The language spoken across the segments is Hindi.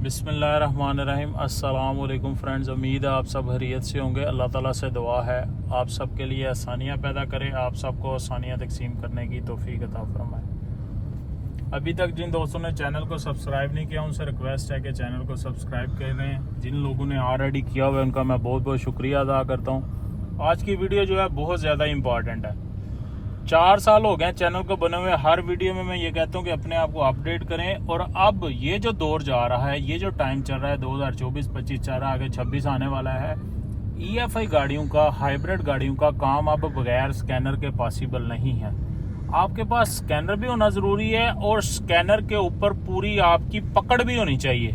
बिस्मिल्लाहिर्रहमानिर्रहीम। अस्सलाम वालेकुम फ्रेंड्स, उम्मीद है आप सब खैरियत से होंगे। अल्लाह ताला से दुआ है आप सब के लिए आसानियाँ पैदा करे, आप सबको आसानियाँ तकसीम करने की तौफीक अता फरमाए। अभी तक जिन दोस्तों ने चैनल को सब्सक्राइब नहीं किया उनसे रिक्वेस्ट है कि चैनल को सब्सक्राइब करें। जिन लोगों ने ऑलरेडी किया हुआ है उनका मैं बहुत बहुत शुक्रिया अदा करता हूँ। आज की वीडियो जो है बहुत ज़्यादा इंपॉर्टेंट है। 4 साल हो गए चैनल को बने हुए। हर वीडियो में मैं ये कहता हूँ कि अपने आप को अपडेट करें। और अब ये जो दौर जा रहा है, ये जो टाइम चल रहा है 2024, 25 चल रहा है, आगे 26 आने वाला है। EFI गाड़ियों का, हाइब्रिड गाड़ियों का काम अब बगैर स्कैनर के पॉसिबल नहीं है। आपके पास स्कैनर भी होना ज़रूरी है और स्कैनर के ऊपर पूरी आपकी पकड़ भी होनी चाहिए।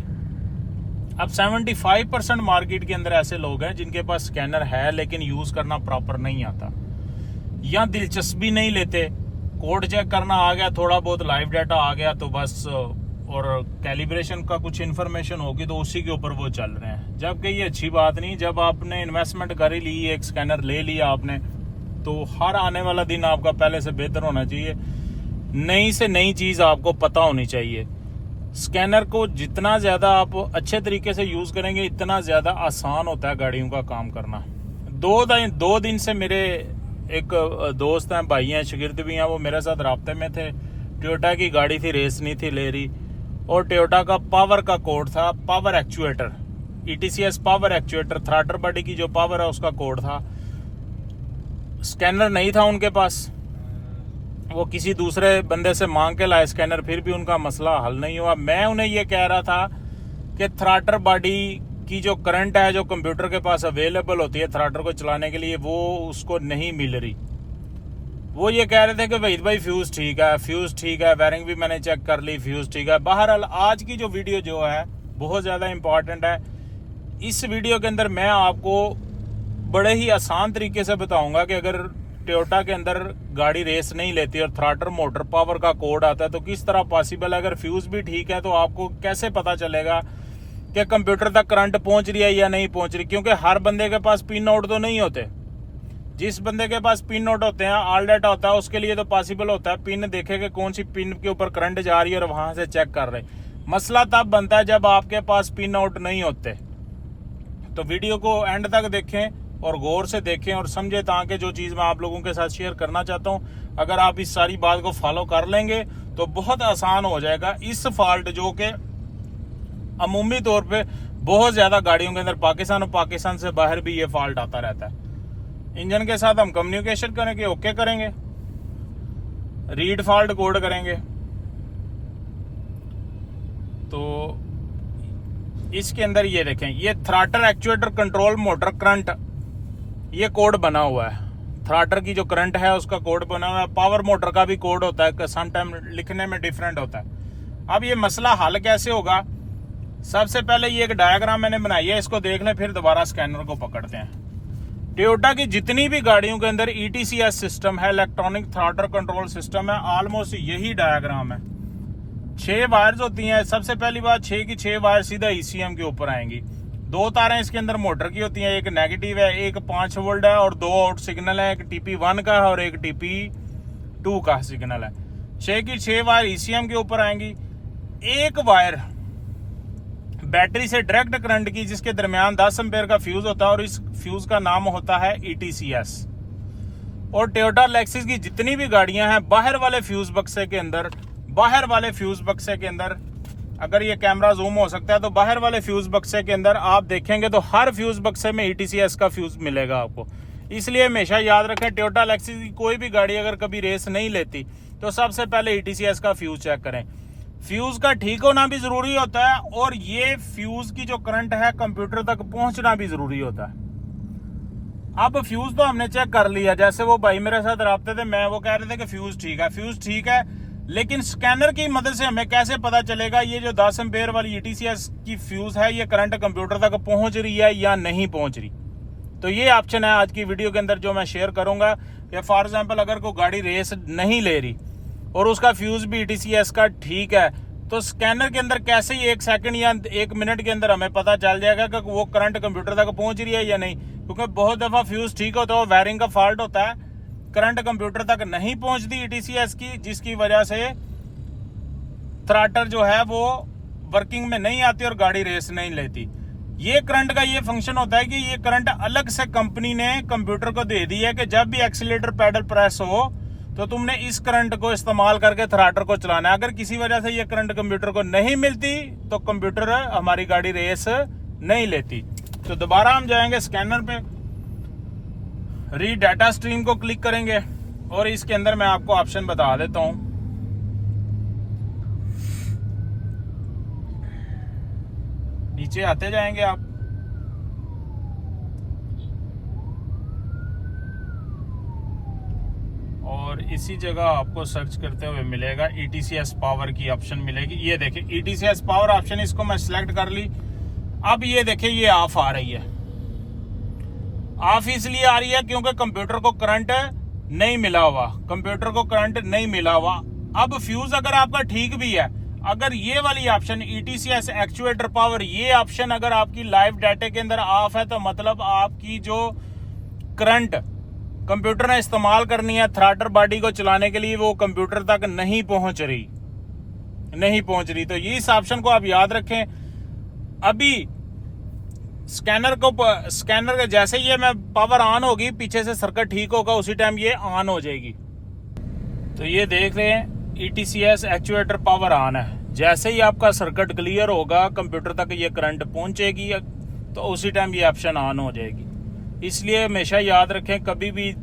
अब 75% मार्केट के अंदर ऐसे लोग हैं जिनके पास स्कैनर है लेकिन यूज़ करना प्रॉपर नहीं आता या दिलचस्पी नहीं लेते। कोड चेक करना आ गया, थोड़ा बहुत लाइव डाटा आ गया तो बस, और कैलिब्रेशन का कुछ इन्फॉर्मेशन होगी तो उसी के ऊपर वो चल रहे हैं। जबकि ये अच्छी बात नहीं। जब आपने इन्वेस्टमेंट कर ही ली, एक स्कैनर ले लिया आपने, तो हर आने वाला दिन आपका पहले से बेहतर होना चाहिए। नई से नई चीज़ आपको पता होनी चाहिए। स्कैनर को जितना ज़्यादा आप अच्छे तरीके से यूज़ करेंगे इतना ज़्यादा आसान होता है गाड़ियों का काम करना। दो दिन से मेरे एक दोस्त हैं, भाई हैं, शागिर्द भी हैं, वो मेरे साथ राब्ते में थे। टोयोटा की गाड़ी थी, रेस नहीं थी ले रही, और टोयोटा का पावर का कोड था, power actuator, ETCS power actuator, throttle body की जो पावर है उसका कोड था। स्कैनर नहीं था उनके पास, वो किसी दूसरे बंदे से मांग के लाए स्कैनर, फिर भी उनका मसला हल नहीं हुआ। मैं उन्हें ये कह रहा था कि थ्रॉटल बॉडी की जो करंट है, जो कंप्यूटर के पास अवेलेबल होती है थ्रॉटल को चलाने के लिए, वो उसको नहीं मिल रही। वो ये कह रहे थे कि वहीद भाई फ्यूज ठीक है, फ्यूज ठीक है, वायरिंग भी मैंने चेक कर ली, फ्यूज ठीक है। बहरहाल आज की जो वीडियो जो है बहुत ज़्यादा इंपॉर्टेंट है। इस वीडियो के अंदर मैं आपको बड़े ही आसान तरीके से बताऊंगा कि अगर टोयोटा के अंदर गाड़ी रेस नहीं लेती और थ्रॉटल मोटर पावर का कोड आता है तो किस तरह पॉसिबल है। अगर फ्यूज भी ठीक है तो आपको कैसे पता चलेगा कि कंप्यूटर तक करंट पहुंच रही है या नहीं पहुंच रही, क्योंकि हर बंदे के पास पिन नोड तो नहीं होते। जिस बंदे के पास पिन नोड होते हैं, ऑल डाटा होता है, उसके लिए तो पॉसिबल होता है पिन देखे कि कौन सी पिन के ऊपर करंट जा रही है और वहां से चेक कर रहे। मसला तब बनता है जब आपके पास पिन नोड नहीं होते। तो वीडियो को एंड तक देखें और गौर से देखें और समझे, ताकि जो चीज़ मैं आप लोगों के साथ शेयर करना चाहता हूँ, अगर आप इस सारी बात को फॉलो कर लेंगे तो बहुत आसान हो जाएगा। इस फॉल्ट जो कि अमूमी तौर पे बहुत ज़्यादा गाड़ियों के अंदर पाकिस्तान और पाकिस्तान से बाहर भी ये फॉल्ट आता रहता है। इंजन के साथ हम कम्युनिकेशन करेंगे, ओके करेंगे, रीड फॉल्ट कोड करेंगे, तो इसके अंदर ये देखें, ये throttle actuator control motor current, ये कोड बना हुआ है। थ्रॉटल की जो करंट है उसका कोड बना हुआ है। पावर मोटर का भी कोड होता है, समटाइम लिखने में डिफरेंट होता है। अब ये मसला हल कैसे होगा? सबसे पहले ये एक डायग्राम मैंने बनाई है, इसको देख लें, फिर दोबारा स्कैनर को पकड़ते हैं। टोयोटा की जितनी भी गाड़ियों के अंदर ETCS सिस्टम है, इलेक्ट्रॉनिक थ्रॉटल कंट्रोल सिस्टम है, ऑलमोस्ट यही डायग्राम है। 6 वायर्स होती हैं। सबसे पहली बात, 6 की 6 वायर सीधा ECM के ऊपर आएंगी। 2 तारें इसके अंदर मोटर की होती हैं, एक नेगेटिव है, एक 5 वोल्ट है, और 2 आउट सिग्नल है, एक TP1 का है और एक TP2 का सिग्नल है। 6 की 6 वायर ECM के ऊपर आएंगी। एक वायर बैटरी से डायरेक्ट करंट की, जिसके दरमियान 10 एम्पेयर का फ्यूज होता है और इस फ्यूज का नाम होता है ETCS। और टोयोटा लेक्सिस की जितनी भी गाड़ियां हैं, बाहर वाले फ्यूज बक्से के अंदर, अगर ये कैमरा जूम हो सकता है तो बाहर वाले फ्यूज बक्से के अंदर आप देखेंगे तो हर फ्यूज बक्से में ETCS का फ्यूज मिलेगा आपको। इसलिए हमेशा याद रखें, टोयोटा लेक्सिस की कोई भी गाड़ी अगर कभी रेस नहीं लेती तो सबसे पहले ETCS का फ्यूज चेक करें। फ्यूज का ठीक होना भी जरूरी होता है और ये फ्यूज की जो करंट है कंप्यूटर तक पहुंचना भी जरूरी होता है। अब फ्यूज तो हमने चेक कर लिया, जैसे वो भाई मेरे साथ राब्ते थे, वो कह रहे थे कि फ्यूज ठीक है, लेकिन स्कैनर की मदद से हमें कैसे पता चलेगा ये जो 10 एम्पेयर वाली ETCS की फ्यूज है, ये करंट कंप्यूटर तक पहुंच रही है या नहीं पहुंच रही? तो ये ऑप्शन है आज की वीडियो के अंदर जो मैं शेयर करूंगा। या फॉर एग्जाम्पल अगर कोई गाड़ी रेस नहीं ले रही और उसका फ्यूज भी ETCS का ठीक है, तो स्कैनर के अंदर कैसे ही 1 सेकंड या 1 मिनट के अंदर हमें पता चल जाएगा कि वो करंट कंप्यूटर तक पहुंच रही है या नहीं? क्योंकि बहुत दफा फ्यूज ठीक होता है, वायरिंग का फॉल्ट होता है, करंट कंप्यूटर तक नहीं पहुंचती ETCS की, जिसकी वजह से थ्रॉटल जो है वो वर्किंग में नहीं आती और गाड़ी रेस नहीं लेती। ये करंट का ये फंक्शन होता है कि ये करंट अलग से कंपनी ने कंप्यूटर को दे दी है कि जब भी एक्सीलेटर पैडल प्रेस हो तो तुमने इस करंट को इस्तेमाल करके थ्रॉटल को चलाना है। अगर किसी वजह से ये करंट कंप्यूटर को नहीं मिलती तो कंप्यूटर हमारी गाड़ी रेस नहीं लेती। तो दोबारा हम जाएंगे स्कैनर पे, रीड डाटा स्ट्रीम को क्लिक करेंगे और इसके अंदर मैं आपको ऑप्शन बता देता हूं। नीचे आते जाएंगे आप, और इसी जगह आपको सर्च करते हुए मिलेगा ETCS पावर की ऑप्शन मिलेगी। ये देखिए ETCS पावर ऑप्शन, इसको मैं सिलेक्ट कर ली। अब ये देखिए ये ऑफ आ रही है। ऑफ इसलिए आ रही है क्योंकि कंप्यूटर को करंट नहीं मिला हुआ, कंप्यूटर को करंट नहीं मिला हुआ। अब फ्यूज अगर आपका ठीक भी है, अगर ये वाली ऑप्शन ETCS एक्चुएटर पावर, ये ऑप्शन अगर आपकी लाइव डाटा के अंदर ऑफ है तो मतलब आपकी जो करंट कंप्यूटर ने इस्तेमाल करनी है थ्रॉटल बॉडी को चलाने के लिए वो कंप्यूटर तक नहीं पहुंच रही। तो ये इस ऑप्शन को आप याद रखें। अभी स्कैनर के जैसे ही मैं पावर ऑन होगी, पीछे से सर्किट ठीक होगा, उसी टाइम ये ऑन हो जाएगी। तो ये देख रहे हैं ETCS एक्चुएटर पावर ऑन है। जैसे ही आपका सर्किट क्लियर होगा, कंप्यूटर तक ये करंट पहुंचेगी तो उसी टाइम ये ऑप्शन ऑन हो जाएगी। इसलिए हमेशा याद रखें, कभी भी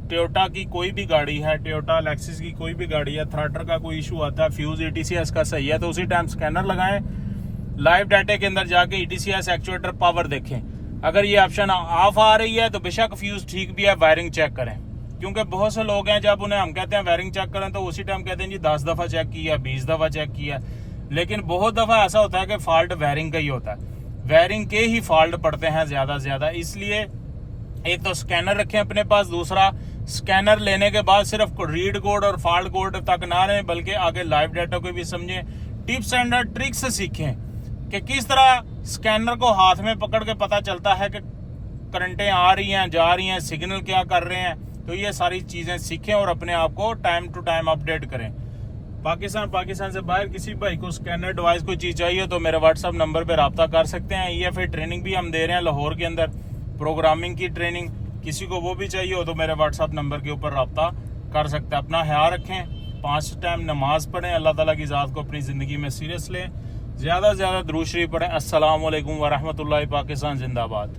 टोयोटा की कोई भी गाड़ी है, टोयोटा लेक्सिस की कोई भी गाड़ी है, थ्रॉटल का कोई इशू आता है, फ्यूज ETCS का सही है तो उसी टाइम स्कैनर लगाएं, लाइव डाटा के अंदर जाके ETCS एक्चुएटर पावर देखें। अगर ये ऑप्शन ऑफ आ रही है तो बेशक फ्यूज ठीक भी है, वायरिंग चेक करें। क्योंकि बहुत से लोग हैं जब उन्हें हम कहते हैं वायरिंग चेक करें तो उसी टाइम कहते हैं जी 10 दफा चेक किया, 20 दफा चेक किया। लेकिन बहुत दफा ऐसा होता है कि फॉल्ट वायरिंग का ही होता है, वायरिंग के ही फॉल्ट पड़ते हैं ज्यादा से ज्यादा। इसलिए एक तो स्कैनर रखें अपने पास, दूसरा स्कैनर लेने के बाद सिर्फ रीड कोड और फॉल्ट कोड तक ना रहें बल्कि आगे लाइव डाटा को भी समझें, टिप्स एंड ट्रिक्स सीखें कि किस तरह स्कैनर को हाथ में पकड़ के पता चलता है कि करंटें आ रही हैं, जा रही हैं, सिग्नल क्या कर रहे हैं। तो ये सारी चीजें सीखें और अपने आप को टाइम टू टाइम अपडेट करें। पाकिस्तान से बाहर किसी भाई को स्कैनर डिवाइस कोई चीज चाहिए तो मेरे व्हाट्सएप नंबर पे रब्ता कर सकते हैं। EFI ट्रेनिंग भी हम दे रहे हैं लाहौर के अंदर, प्रोग्रामिंग की ट्रेनिंग, किसी को वो भी चाहिए हो तो मेरे व्हाट्सएप नंबर के ऊपर रब्ता कर सकते हैं। अपना ख्याल रखें, 5 टाइम नमाज पढ़ें, अल्लाह ताला की ज़ात को अपनी ज़िंदगी में सीरियस लें, ज़्यादा से ज़्यादा दुरूद शरीफ पढ़ें। अस्सलाम वालेकुम व रहमतुल्लाहि। पाकिस्तान जिंदाबाद।